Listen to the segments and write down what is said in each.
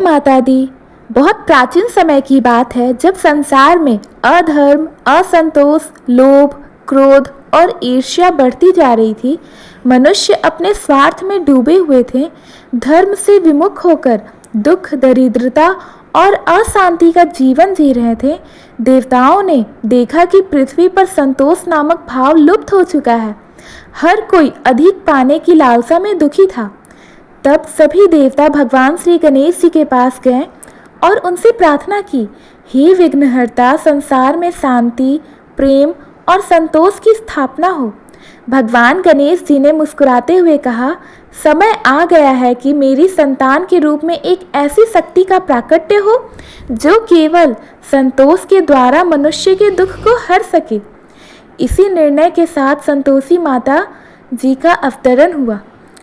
माता दी, बहुत प्राचीन समय की बात है जब संसार में अधर्म, असंतोष, लोभ, क्रोध और ईर्ष्या बढ़ती जा रही थी। मनुष्य अपने स्वार्थ में डूबे हुए थे। धर्म से विमुख होकर दुख, दरिद्रता और अशांति का जीवन जी रहे थे। देवताओं ने देखा कि पृथ्वी पर संतोष नामक भाव लुप्त हो चुका है। हर कोई अधिक पाने की लालसा में दुखी था। तब सभी देवता भगवान श्री गणेश जी के पास गए और उनसे प्रार्थना की, हे विघ्नहर्ता, संसार में शांति, प्रेम और संतोष की स्थापना हो। भगवान गणेश जी ने मुस्कुराते हुए कहा, समय आ गया है कि मेरी संतान के रूप में एक ऐसी शक्ति का प्राकट्य हो जो केवल संतोष के द्वारा मनुष्य के दुख को हर सके। इसी निर्णय के साथ संतोषी माता जी का अवतरण हुआ।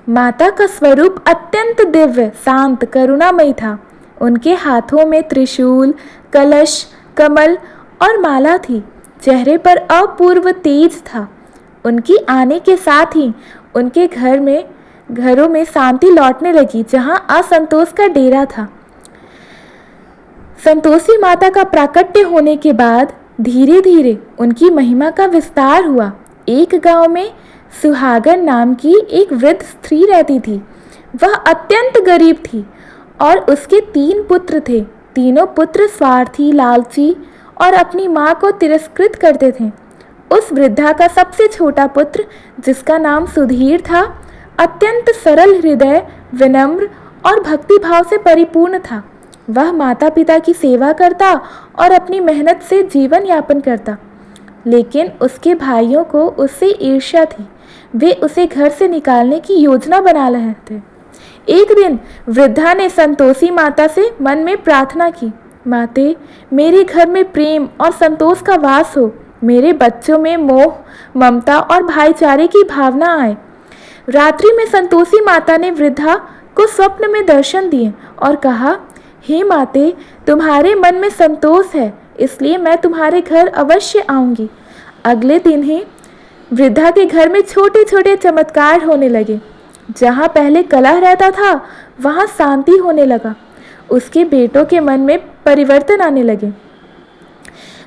माता का स्वरूप अत्यंत दिव्य, शांत, करुणामयी था। उनके हाथों में त्रिशूल, कलश, कमल और माला थी। चेहरे पर अपूर्व तेज था। उनकी आने के साथ ही उनके घरों में शांति लौटने लगी जहां असंतोष का डेरा था। संतोषी माता का प्राकट्य होने के बाद धीरे धीरे उनकी महिमा का विस्तार हुआ। एक गांव में सुहागन नाम की एक वृद्ध स्त्री रहती थी। वह अत्यंत गरीब थी और उसके 3 पुत्र थे। तीनों पुत्र स्वार्थी, लालची और अपनी माँ को तिरस्कृत करते थे। उस वृद्धा का सबसे छोटा पुत्र, जिसका नाम सुधीर था, अत्यंत सरल हृदय, विनम्र और भक्तिभाव से परिपूर्ण था। वह माता पिता की सेवा करता और अपनी मेहनत से जीवन यापन करता, लेकिन उसके भाइयों को उससे ईर्ष्या थी। वे उसे घर से निकालने की योजना बना रहे थे। एक दिन वृद्धा ने संतोषी माता से मन में प्रार्थना की, माते, मेरे घर में प्रेम और संतोष का वास हो। मेरे बच्चों में मोह, ममता और भाईचारे की भावना आए। रात्रि में संतोषी माता ने वृद्धा को स्वप्न में दर्शन दिए और कहा, हे माते, तुम्हारे मन में संतोष है, इसलिए मैं तुम्हारे घर अवश्य आऊंगी। अगले दिन ही वृद्धा के घर में छोटे छोटे चमत्कार होने लगे। जहाँ पहले कलह रहता था वहाँ शांति होने लगा। उसके बेटों के मन में परिवर्तन आने लगे।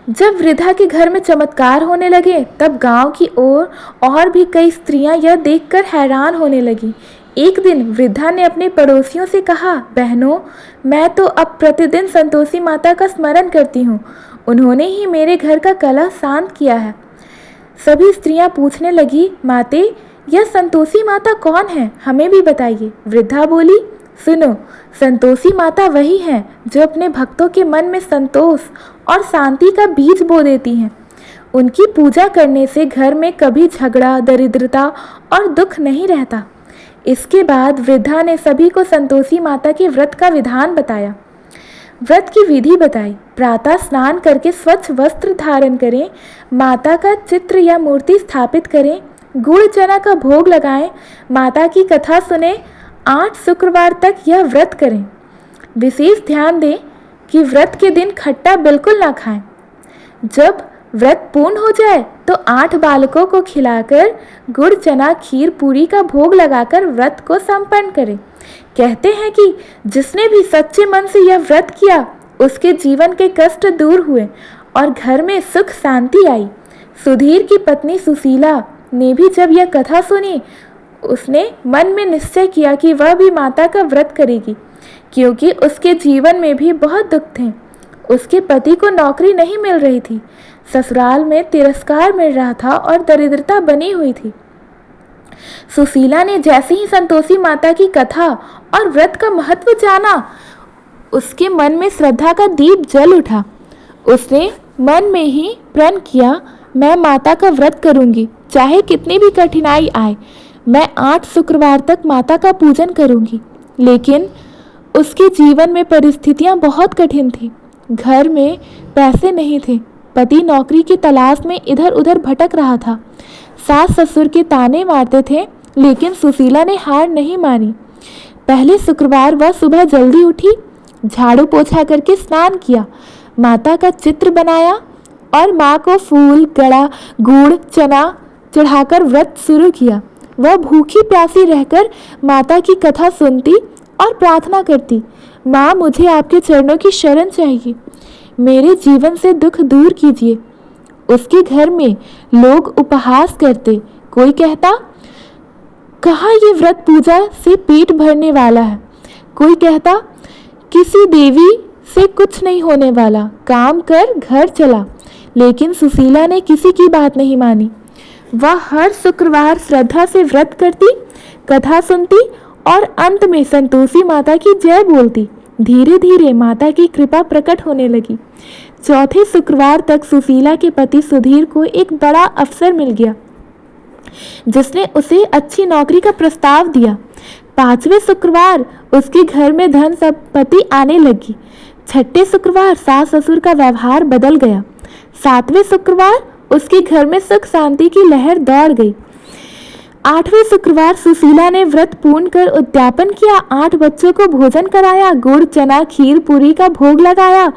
जब वृद्धा के घर में चमत्कार होने लगे तब गांव की ओर और भी कई स्त्रियां यह देखकर हैरान होने लगी। एक दिन वृद्धा ने अपने पड़ोसियों से कहा, बहनों, मैं तो अब प्रतिदिन संतोषी माता का स्मरण करती हूँ। उन्होंने ही मेरे घर का कलह शांत किया है। सभी स्त्रियां पूछने लगी, माते, यह संतोषी माता कौन है, हमें भी बताइए। वृद्धा बोली, सुनो, संतोषी माता वही हैं जो अपने भक्तों के मन में संतोष और शांति का बीज बो देती हैं। उनकी पूजा करने से घर में कभी झगड़ा, दरिद्रता और दुख नहीं रहता। इसके बाद वृद्धा ने सभी को संतोषी माता के व्रत का विधान बताया। व्रत की विधि बताई। प्रातः स्नान करके स्वच्छ वस्त्र धारण करें, माता का चित्र या मूर्ति स्थापित करें, गुड़ चना का भोग लगाएं, माता की कथा सुने, 8 शुक्रवार तक यह व्रत करें। विशेष ध्यान दें कि व्रत के दिन खट्टा बिल्कुल ना खाएं। जब व्रत पूर्ण हो जाए तो 8 बालकों को खिलाकर गुड़ चना खीर पूरी का भोग लगाकर व्रत को संपन्न करें। कहते हैं कि जिसने भी सच्चे मन से यह व्रत किया उसके जीवन के कष्ट दूर हुए और घर में सुख शांति आई। सुधीर की पत्नी सुशीला ने भी जब यह कथा सुनी, उसने मन में निश्चय किया कि वह भी माता का व्रत करेगी, क्योंकि उसके जीवन में भी बहुत दुख थे। उसके पति को नौकरी नहीं मिल रही थी, ससुराल में तिरस्कार मिल रहा था और दरिद्रता बनी हुई थी। सुशीला ने जैसे ही संतोषी माता की कथा और व्रत का महत्व जाना, उसके मन में श्रद्धा का दीप जल उठा। उसने मन में ही प्रण किया, मैं माता का व्रत करूंगी, चाहे कितनी भी कठिनाई आए। मैं 8 शुक्रवार तक माता का पूजन करूंगी। लेकिन उसके जीवन में परिस्थितियां बहुत कठिन थी। घर में पैसे नहीं थे, पति नौकरी की तलाश में इधर उधर भटक रहा था, सास ससुर के ताने मारते थे, लेकिन सुशीला ने हार नहीं मानी। पहले शुक्रवार वह सुबह जल्दी उठी, झाड़ू पोछा करके स्नान किया, माता का चित्र बनाया और माँ को फूल, गड़ा, गुड़, चना चढ़ाकर व्रत शुरू किया। वह भूखी प्यासी रहकर माता की कथा सुनती और प्रार्थना करती। माँ, मुझे आपके चरणों की शरण चाहिए, मेरे जीवन से दुख दूर कीजिए। उसके घर में लोग उपहास करते। कोई कहता, कहाँ ये व्रत पूजा से पेट भरने वाला है। कोई कहता, किसी देवी से कुछ नहीं होने वाला, काम कर घर चला। लेकिन सुशीला ने किसी की बात नहीं मानी। वह हर शुक्रवार श्रद्धा से व्रत करती, कथा सुनती और अंत में संतोषी माता की जय बोलती। धीरे धीरे माता की कृपा प्रकट होने लगी। चौथे शुक्रवार तक सुशीला के पति सुधीर को एक बड़ा अवसर मिल गया, जिसने उसे अच्छी नौकरी का प्रस्ताव दिया। 5वें शुक्रवार उसके घर में धन संपत्ति आने लगी। 6ठे शुक्रवार सास ससुर का व्यवहार बदल गया। 7वें शुक्रवार उसके घर में सुख शांति की लहर दौड़ गई। 8वें शुक्रवार सुशीला ने व्रत पूर्ण कर उद्यापन किया। 8 बच्चों को भोजन कराया, गुड़ चना खीर पूरी का भोग लगाया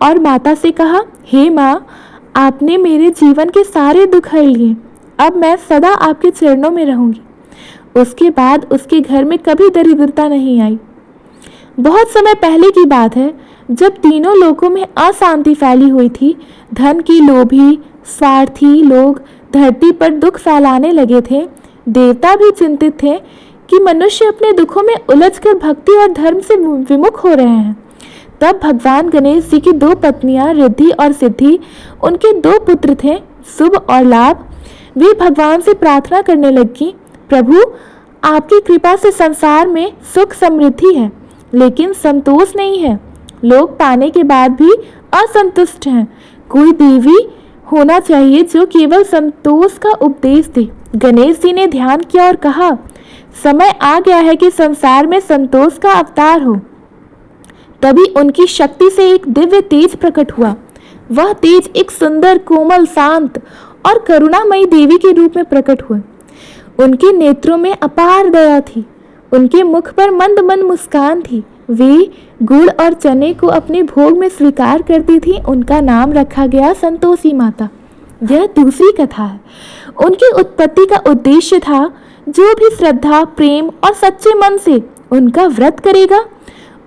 और माता से कहा, हे माँ, आपने मेरे जीवन के सारे दुख हर लिए, अब मैं सदा आपके चरणों में रहूंगी। उसके बाद उसके घर में कभी दरिद्रता नहीं आई। बहुत समय पहले की बात है, जब तीनों लोकों में अशांति फैली हुई थी। धन की लोभी स्वार्थी लोग धरती पर दुख फैलाने लगे थे। देवता भी चिंतित थे कि मनुष्य अपने दुखों में उलझकर भक्ति और धर्म से विमुख हो रहे हैं। तब भगवान गणेश जी की 2 पत्नियां रिद्धि और सिद्धि, उनके 2 पुत्र थे शुभ और लाभ। वे भगवान से प्रार्थना करने लगी, प्रभु, आपकी कृपा से संसार में सुख समृद्धि है, लेकिन संतोष नहीं है। लोग पाने के बाद भी असंतुष्ट हैं। कोई देवी होना चाहिए जो केवल संतोष का उपदेश दे। गणेश जी ने ध्यान किया और कहा, समय आ गया है कि संसार में संतोष का अवतार हो। तभी उनकी शक्ति से एक दिव्य तेज प्रकट हुआ। वह तेज एक सुंदर, कोमल, शांत और करुणामयी देवी के रूप में प्रकट हुए। उनके नेत्रों में अपार दया थी। उनके मुख पर मंद मंद मुस्कान थी। वे गुड़ और चने को अपने भोग में स्वीकार करती थी। उनका नाम रखा गया संतोषी माता। यह दूसरी कथा है। उनकी उत्पत्ति का उद्देश्य था, जो भी श्रद्धा, प्रेम और सच्चे मन से उनका व्रत करेगा,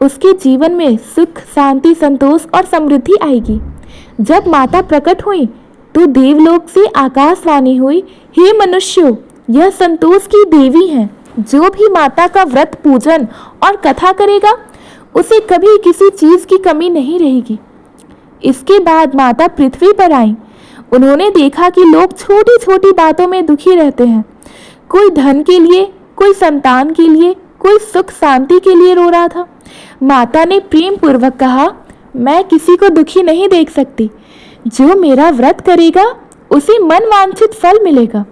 उसके जीवन में सुख, शांति, संतोष और समृद्धि आएगी। जब माता प्रकट हुई तो देवलोक से आकाशवाणी हुई, हे मनुष्यों, यह संतोष की देवी हैं। जो भी माता का व्रत, पूजन और कथा करेगा, उसे कभी किसी चीज की कमी नहीं रहेगी। इसके बाद माता पृथ्वी पर आई। उन्होंने देखा कि लोग छोटी छोटी बातों में दुखी रहते हैं। कोई धन के लिए, कोई संतान के लिए, कोई सुख शांति के लिए रो रहा था। माता ने प्रेम पूर्वक कहा, मैं किसी को दुखी नहीं देख सकती। जो मेरा व्रत करेगा, उसे मन वांछित फल मिलेगा।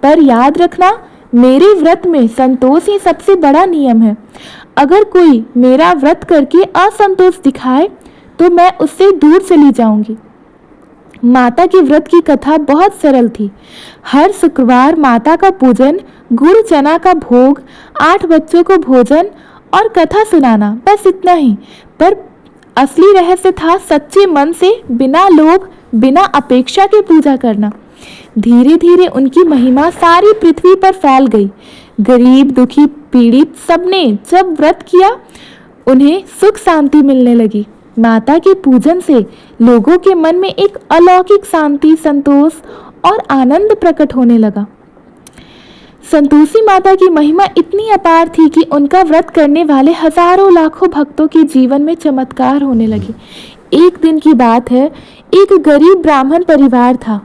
पर याद रखना, मेरे व्रत में संतोष ही सबसे बड़ा नियम है। अगर कोई मेरा व्रत करके असंतोष दिखाए तो मैं उससे दूर चली जाऊंगी। माता के व्रत की कथा बहुत सरल थी। हर शुक्रवार माता का पूजन, गुड़ चना का भोग, 8 बच्चों को भोजन और कथा सुनाना, बस इतना ही। पर असली रहस्य था सच्चे मन से, बिना लोभ, बिना अपेक्षा के पूजा करना। धीरे धीरे उनकी महिमा सारी पृथ्वी पर फैल गई। गरीब, दुखी, पीड़ित सबने जब व्रत किया, उन्हें सुख शांति मिलने लगी। माता के पूजन से लोगों के मन में एक अलौकिक शांति, संतोष और आनंद प्रकट होने लगा। संतोषी माता की महिमा इतनी अपार थी कि उनका व्रत करने वाले हजारों लाखों भक्तों के जीवन में चमत्कार होने लगे। एक दिन की बात है, एक गरीब ब्राह्मण परिवार था।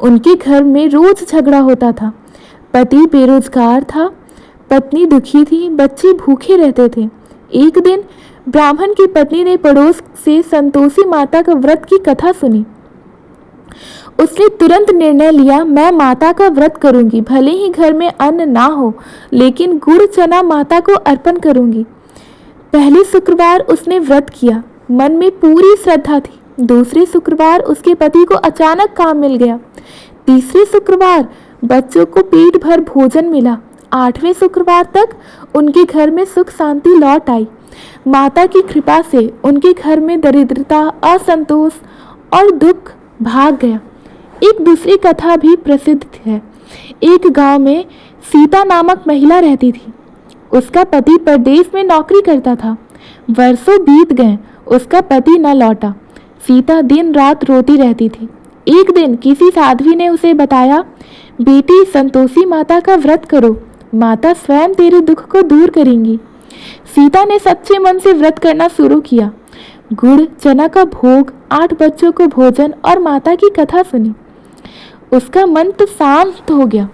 उनके घर में रोज झगड़ा होता था। पति बेरोजगार था, पत्नी दुखी थी, बच्चे भूखे रहते थे। एक दिन ब्राह्मण की पत्नी ने पड़ोस से संतोषी माता का व्रत की कथा सुनी। उसने तुरंत निर्णय लिया, मैं माता का व्रत करूंगी, भले ही घर में अन्न ना हो, लेकिन गुड़ चना माता को अर्पण करूंगी। पहले शुक्रवार उसने व्रत किया, मन में पूरी श्रद्धा थी। दूसरे शुक्रवार उसके पति को अचानक काम मिल गया। तीसरे शुक्रवार बच्चों को पेट भर भोजन मिला। 8वें शुक्रवार तक उनके घर में सुख शांति लौट आई। माता की कृपा से उनके घर में दरिद्रता, असंतोष और दुख भाग गया। एक दूसरी कथा भी प्रसिद्ध है। एक गांव में सीता नामक महिला रहती थी। उसका पति परदेश में नौकरी करता था। वर्षों बीत गए, उसका पति न लौटा। सीता दिन रात रोती रहती थी। एक दिन किसी साध्वी ने उसे बताया, बेटी संतोषी माता का व्रत करो, माता स्वयं तेरे दुख को दूर करेंगी। सीता ने सच्चे मन से व्रत करना शुरू किया। गुड़ चना का भोग, 8 बच्चों को भोजन और माता की कथा सुनी। उसका मन तो शांत हो गया।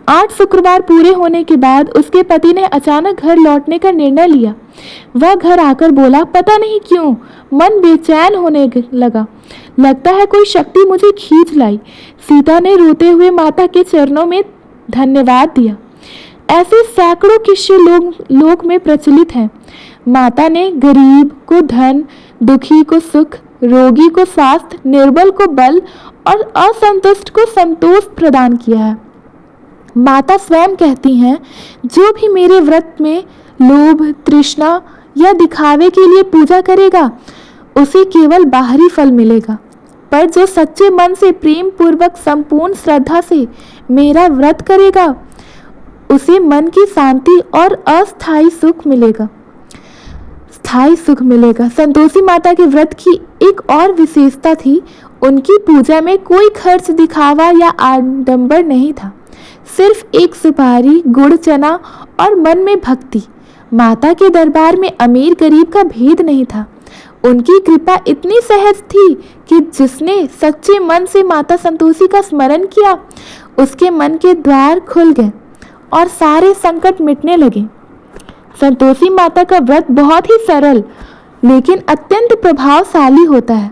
8 शुक्रवार पूरे होने के बाद उसके पति ने अचानक घर लौटने का निर्णय लिया। वह घर आकर बोला, पता नहीं क्यों मन बेचैन होने लगा, लगता है कोई शक्ति मुझे खींच लाई। सीता ने रोते हुए माता के चरणों में धन्यवाद दिया। ऐसे सैकड़ों किस्से लोक में प्रचलित हैं। माता ने गरीब को धन, दुखी को सुख, रोगी को स्वास्थ्य, निर्बल को बल और असंतुष्ट को संतोष प्रदान किया है। माता स्वयं कहती हैं, जो भी मेरे व्रत में लोभ, तृष्णा या दिखावे के लिए पूजा करेगा उसे केवल बाहरी फल मिलेगा, पर जो सच्चे मन से प्रेम पूर्वक संपूर्ण श्रद्धा से मेरा व्रत करेगा उसे मन की शांति और अस्थायी सुख मिलेगा, स्थायी सुख मिलेगा। संतोषी माता के व्रत की एक और विशेषता थी, उनकी पूजा में कोई खर्च, दिखावा या आडंबर नहीं था। सिर्फ एक सुपारी, गुड़ चना और मन में भक्ति। माता के दरबार में अमीर गरीब का भेद नहीं था। उनकी कृपा इतनी सहज थी कि जिसने सच्चे मन से माता संतोषी का स्मरण किया उसके मन के द्वार खुल गए और सारे संकट मिटने लगे। संतोषी माता का व्रत बहुत ही सरल लेकिन अत्यंत प्रभावशाली होता है।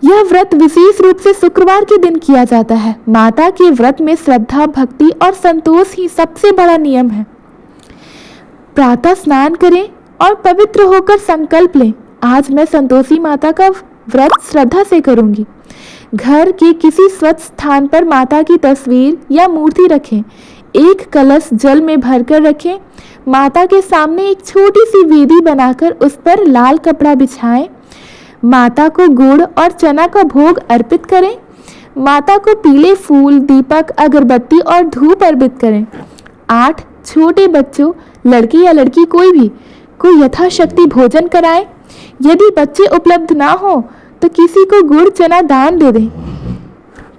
यह व्रत विशेष रूप से शुक्रवार के दिन किया जाता है। माता के व्रत में श्रद्धा, भक्ति और संतोष ही सबसे बड़ा नियम है। प्रातः स्नान करें और पवित्र होकर संकल्प लें, आज मैं संतोषी माता का व्रत श्रद्धा से करूंगी। घर के किसी स्वच्छ स्थान पर माता की तस्वीर या मूर्ति रखें। एक कलश जल में भरकर रखें। माता के सामने एक छोटी सी वेदी बनाकर उस पर लाल कपड़ा बिछाएं। माता को गुड़ और चना का भोग अर्पित करें। माता को पीले फूल, दीपक, अगरबत्ती और धूप अर्पित करें। 8 छोटे बच्चों, लड़की या लड़की कोई भी, को यथाशक्ति भोजन कराएं। यदि बच्चे उपलब्ध ना हो तो किसी को गुड़ चना दान दे दें।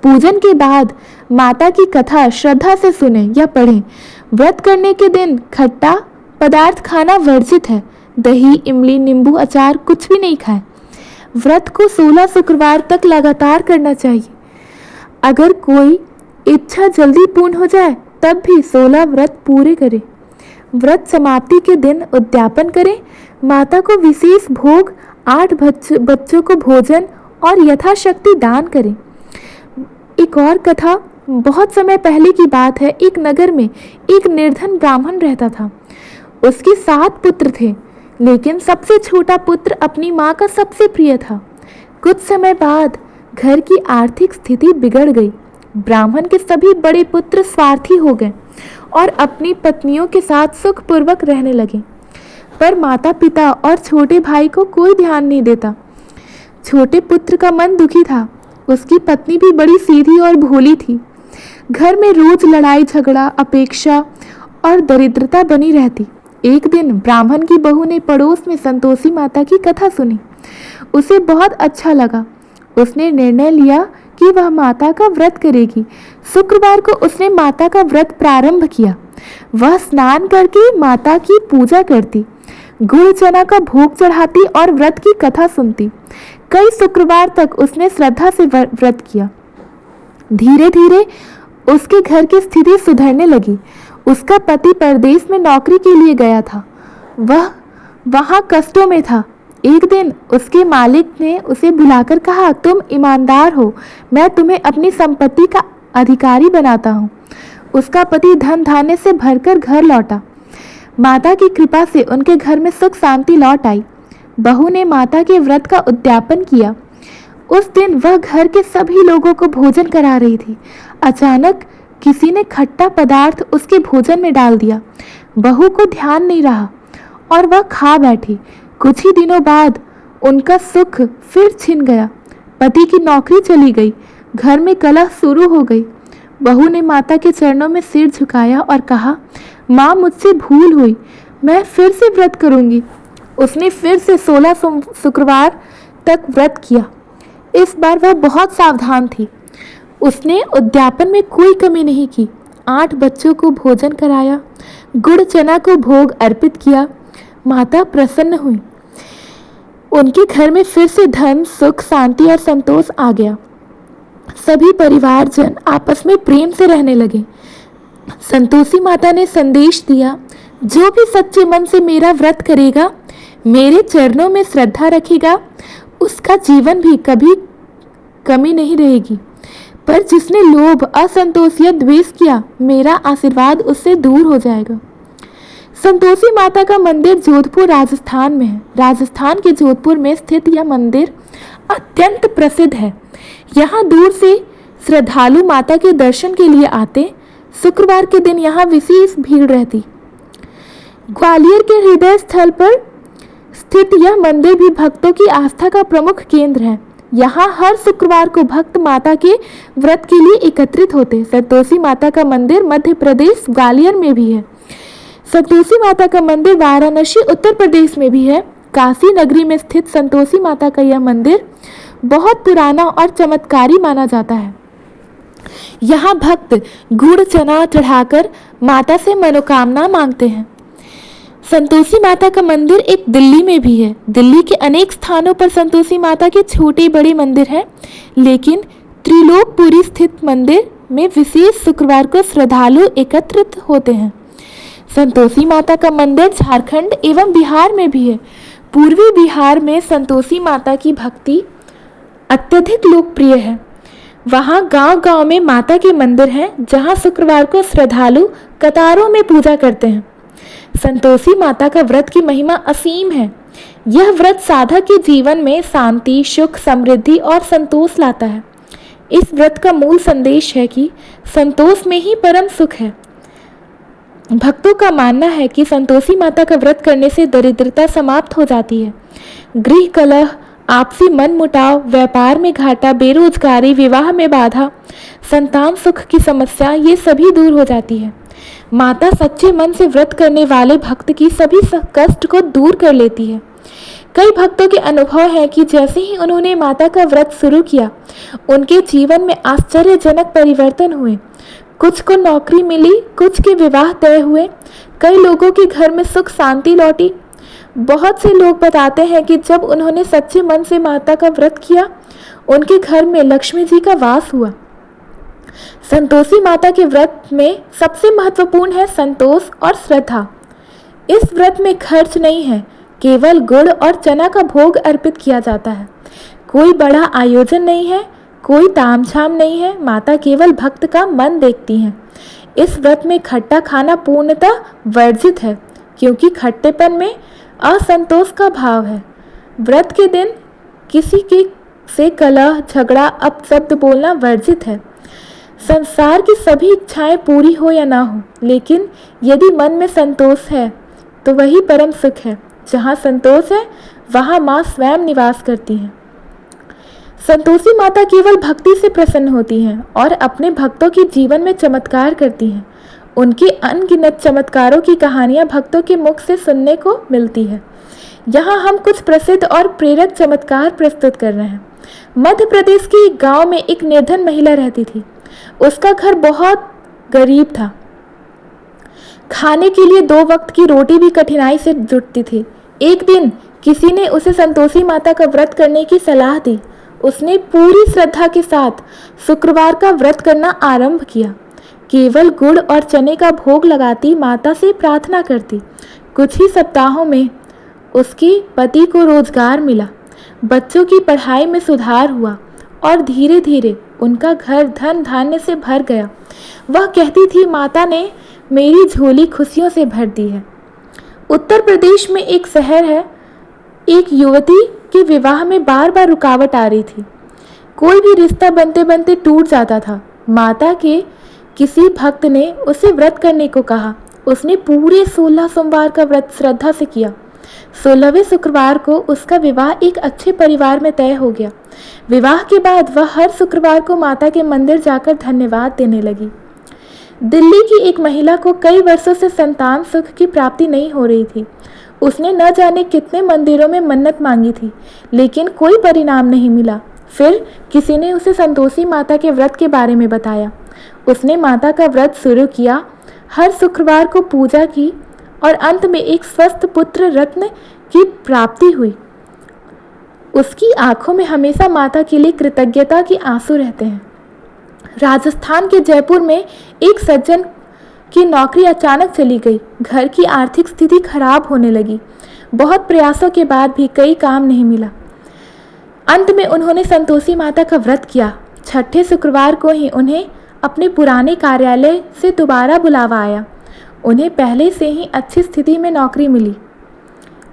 पूजन के बाद माता की कथा श्रद्धा से सुने या पढ़ें। व्रत करने के दिन खट्टा पदार्थ खाना वर्जित है। दही, इमली, नींबू, अचार कुछ भी नहीं खाएं। व्रत को 16 शुक्रवार तक लगातार करना चाहिए। अगर कोई इच्छा जल्दी पूर्ण हो जाए तब भी 16 व्रत पूरे करें। व्रत समाप्ति के दिन उद्यापन करें। माता को विशेष भोग, 8 बच्चों को भोजन और यथाशक्ति दान करें। एक और कथा, बहुत समय पहले की बात है। एक नगर में एक निर्धन ब्राह्मण रहता था। उसके 7 पुत्र थे, लेकिन सबसे छोटा पुत्र अपनी माँ का सबसे प्रिय था। कुछ समय बाद घर की आर्थिक स्थिति बिगड़ गई। ब्राह्मण के सभी बड़े पुत्र स्वार्थी हो गए और अपनी पत्नियों के साथ सुखपूर्वक रहने लगे, पर माता पिता और छोटे भाई को कोई ध्यान नहीं देता। छोटे पुत्र का मन दुखी था। उसकी पत्नी भी बड़ी सीधी और भोली थी। घर में रोज लड़ाई झगड़ा, अपेक्षा और दरिद्रता बनी रहती। एक दिन ब्राह्मण की बहू ने पड़ोस में संतोषी माता की कथा सुनी। उसे बहुत अच्छा लगा। उसने निर्णय लिया कि वह माता का व्रत करेगी। शुक्रवार को उसने माता का व्रत प्रारंभ किया। वह स्नान करके माता की पूजा करती, गुड़ चना का भोग चढ़ाती और व्रत की कथा सुनती। कई शुक्रवार तक उसने श्रद्धा से व्रत किया। धीरे धीरे उसके घर की स्थिति सुधरने लगी। उसका पति परदेश में नौकरी के लिए गया था। वह वहाँ कष्टों में था। एक दिन उसके मालिक ने उसे बुलाकर कहा, तुम ईमानदार हो, मैं तुम्हें अपनी संपत्ति का अधिकारी बनाता हूँ। उसका पति धन धान्य से भरकर घर लौटा। माता की कृपा से उनके घर में सुख शांति लौट आई। बहू ने माता के व्रत का उद्यापन किया। उस दिन वह घर के सभी लोगों को भोजन करा रही थी। अचानक किसी ने खट्टा पदार्थ उसके भोजन में डाल दिया। बहू को ध्यान नहीं रहा और वह खा बैठी। कुछ ही दिनों बाद उनका सुख फिर छिन गया। पति की नौकरी चली गई। घर में कलह शुरू हो गई। बहू ने माता के चरणों में सिर झुकाया और कहा, माँ मुझसे भूल हुई, मैं फिर से व्रत करूंगी। उसने फिर से 16 शुक्रवार तक व्रत किया। इस बार वह बहुत सावधान थी। उसने उद्यापन में कोई कमी नहीं की। 8 बच्चों को भोजन कराया, गुड़ चना को भोग अर्पित किया। माता प्रसन्न हुई। उनके घर में फिर से धन, सुख, शांति और संतोष आ गया। सभी परिवारजन आपस में प्रेम से रहने लगे। संतोषी माता ने संदेश दिया, जो भी सच्चे मन से मेरा व्रत करेगा, मेरे चरणों में श्रद्धा रखेगा, उसका जीवन भी कभी कमी नहीं रहेगी। पर जिसने लोभ, असंतोष या द्वेष किया, मेरा आशीर्वाद उससे दूर हो जाएगा। संतोषी माता का मंदिर जोधपुर राजस्थान में है। राजस्थान के जोधपुर में स्थित यह मंदिर अत्यंत प्रसिद्ध है। यहाँ दूर से श्रद्धालु माता के दर्शन के लिए आते। शुक्रवार के दिन यहाँ विशेष भीड़ रहती। ग्वालियर के हृदय स्थल पर स्थित यह मंदिर भी भक्तों की आस्था का प्रमुख केंद्र है। यहाँ हर शुक्रवार को भक्त माता के व्रत के लिए एकत्रित होते। संतोषी माता का मंदिर मध्य प्रदेश ग्वालियर में भी है। संतोषी माता का मंदिर वाराणसी उत्तर प्रदेश में भी है। काशी नगरी में स्थित संतोषी माता का यह मंदिर बहुत पुराना और चमत्कारी माना जाता है। यहाँ भक्त गुड़ चना चढ़ाकर माता से मनोकामना मांगते हैं। संतोषी माता का मंदिर एक दिल्ली में भी है। दिल्ली के अनेक स्थानों पर संतोषी माता के छोटे बड़े मंदिर हैं, लेकिन त्रिलोकपुरी स्थित मंदिर में विशेष शुक्रवार को श्रद्धालु एकत्रित होते हैं। संतोषी माता का मंदिर झारखंड एवं बिहार में भी है। पूर्वी बिहार में संतोषी माता की भक्ति अत्यधिक लोकप्रिय है। वहाँ गांव-गांव में माता के मंदिर हैं, जहाँ शुक्रवार को श्रद्धालु कतारों में पूजा करते हैं। संतोषी माता का व्रत की महिमा असीम है। यह व्रत साधक के जीवन में शांति, सुख, समृद्धि और संतोष लाता है। इस व्रत का मूल संदेश है कि संतोष में ही परम सुख है। भक्तों का मानना है कि संतोषी माता का व्रत करने से दरिद्रता समाप्त हो जाती है। गृह कलह, आपसी मनमुटाव, व्यापार में घाटा, बेरोजगारी, विवाह में बाधा, संतान सुख की समस्या, ये सभी दूर हो जाती है। माता सच्चे मन से व्रत करने वाले भक्त की सभी कष्ट को दूर कर लेती है। कई भक्तों के अनुभव है कि जैसे ही उन्होंने माता का व्रत शुरू किया, उनके जीवन में आश्चर्यजनक परिवर्तन हुए। कुछ को नौकरी मिली, कुछ के विवाह तय हुए, कई लोगों के घर में सुख शांति लौटी। बहुत से लोग बताते हैं कि जब उन्होंने सच्चे मन से माता का व्रत किया, उनके घर में लक्ष्मी जी का वास हुआ। संतोषी माता के व्रत में सबसे महत्वपूर्ण है संतोष और श्रद्धा। इस व्रत में खर्च नहीं है, केवल गुड़ और चना का भोग अर्पित किया जाता है। कोई बड़ा आयोजन नहीं है, कोई तामझाम नहीं है। माता केवल भक्त का मन देखती हैं। इस व्रत में खट्टा खाना पूर्णतः वर्जित है, क्योंकि खट्टेपन में असंतोष का भाव है। व्रत के दिन किसी के से कलह, झगड़ा, अपशब्द बोलना वर्जित है। संसार की सभी इच्छाएं पूरी हो या ना हो, लेकिन यदि मन में संतोष है तो वही परम सुख है। जहाँ संतोष है वहाँ माँ स्वयं निवास करती हैं। संतोषी माता केवल भक्ति से प्रसन्न होती हैं और अपने भक्तों के जीवन में चमत्कार करती हैं। उनके अनगिनत चमत्कारों की कहानियां भक्तों के मुख से सुनने को मिलती है। यहाँ हम कुछ प्रसिद्ध और प्रेरक चमत्कार प्रस्तुत कर रहे हैं। मध्य प्रदेश के एक गांव में एक निर्धन महिला रहती थी। उसका घर बहुत गरीब था। खाने के लिए 2 वक्त की रोटी भी कठिनाई से जुटती थी। एक दिन किसी ने उसे संतोषी माता का व्रत करने की सलाह दी। उसने पूरी श्रद्धा के साथ शुक्रवार का व्रत करना आरंभ किया। केवल गुड़ और चने का भोग लगाती, माता से प्रार्थना करती। कुछ ही सप्ताहों में उसके पति को रोजगार मिला, बच्चों की पढ़ाई में सुधार हुआ और धीरे धीरे उनका घर धन धान्य से भर गया। वह कहती थी, माता ने मेरी झोली खुशियों से भर दी है। उत्तर प्रदेश में एक शहर है। एक युवती के विवाह में बार बार रुकावट आ रही थी। कोई भी रिश्ता बनते बनते टूट जाता था। माता के किसी भक्त ने उसे व्रत करने को कहा। उसने पूरे 16 सोमवार का व्रत श्रद्धा से किया। 16वें शुक्रवार को उसका विवाह एक अच्छे परिवार में तय हो गया। विवाह के बाद वह हर शुक्रवार को माता के मंदिर जाकर धन्यवाद देने लगी। दिल्ली की एक महिला को कई वर्षों से संतान सुख की प्राप्ति नहीं हो रही थी। उसने न जाने कितने मंदिरों में मन्नत मांगी थी, लेकिन कोई परिणाम नहीं मिला। फिर किसी ने उसे संतोषी माता के व्रत के बारे में बताया। उसने माता का व्रत शुरू किया, हर शुक्रवार को पूजा की और अंत में एक स्वस्थ पुत्र रत्न की प्राप्ति हुई। उसकी आंखों में हमेशा माता के लिए कृतज्ञता के आंसू रहते हैं। राजस्थान के जयपुर में एक सज्जन की नौकरी अचानक चली गई। घर की आर्थिक स्थिति खराब होने लगी। बहुत प्रयासों के बाद भी कई काम नहीं मिला। अंत में उन्होंने संतोषी माता का व्रत किया। छठे शुक्रवार को ही उन्हें अपने पुराने कार्यालय से दोबारा बुलावा आया। उन्हें पहले से ही अच्छी स्थिति में नौकरी मिली।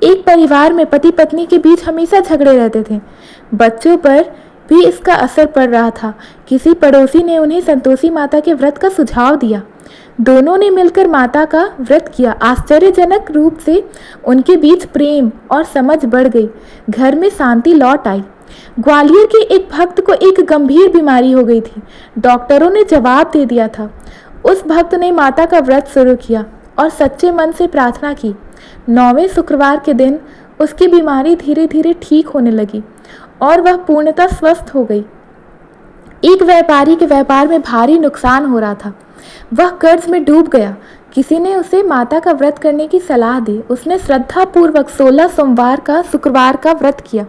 एक परिवार में पति पत्नी के बीच हमेशा झगड़े रहते थे। बच्चों पर भी इसका असर पड़ रहा था। किसी पड़ोसी ने उन्हें संतोषी माता के व्रत का सुझाव दिया। दोनों ने मिलकर माता का व्रत किया। आश्चर्यजनक रूप से उनके बीच प्रेम और समझ बढ़ गई। घर में शांति लौट आई। ग्वालियर के एक भक्त को एक गंभीर बीमारी हो गई थी। डॉक्टरों ने जवाब दे दिया था। उस भक्त ने माता का व्रत शुरू किया और सच्चे मन से प्रार्थना की। 9वें शुक्रवार के दिन उसकी बीमारी धीरे धीरे ठीक होने लगी और वह पूर्णतः स्वस्थ हो गई। एक व्यापारी के व्यापार में भारी नुकसान हो रहा था। वह कर्ज में डूब गया। किसी ने उसे माता का व्रत करने की सलाह दी। उसने श्रद्धापूर्वक 16 सोमवार का शुक्रवार का व्रत किया।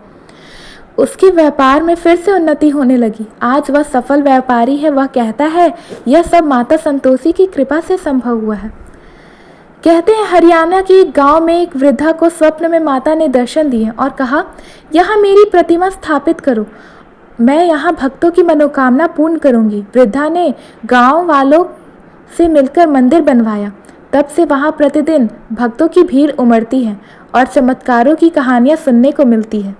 उसके व्यापार में फिर से उन्नति होने लगी। आज वह सफल व्यापारी है। वह कहता है, यह सब माता संतोषी की कृपा से संभव हुआ है। कहते हैं हरियाणा के एक गांव में एक वृद्धा को स्वप्न में माता ने दर्शन दिए और कहा, यहाँ मेरी प्रतिमा स्थापित करो, मैं यहाँ भक्तों की मनोकामना पूर्ण करूँगी। वृद्धा ने गांव वालों से मिलकर मंदिर बनवाया। तब से वहाँ प्रतिदिन भक्तों की भीड़ उमड़ती है और चमत्कारों की कहानियाँ सुनने को मिलती है।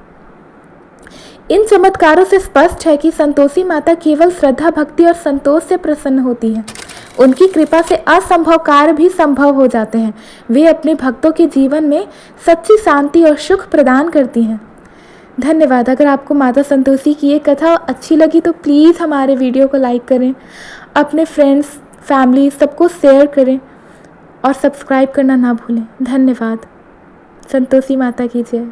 इन चमत्कारों से स्पष्ट है कि संतोषी माता केवल श्रद्धा, भक्ति और संतोष से प्रसन्न होती हैं। उनकी कृपा से असंभव कार्य भी संभव हो जाते हैं। वे अपने भक्तों के जीवन में सच्ची शांति और सुख प्रदान करती हैं। धन्यवाद। अगर आपको माता संतोषी की ये कथा अच्छी लगी तो प्लीज़ हमारे वीडियो को लाइक करें, अपने फ्रेंड्स, फैमिली सबको शेयर करें और सब्सक्राइब करना ना भूलें। धन्यवाद। संतोषी माता की जय।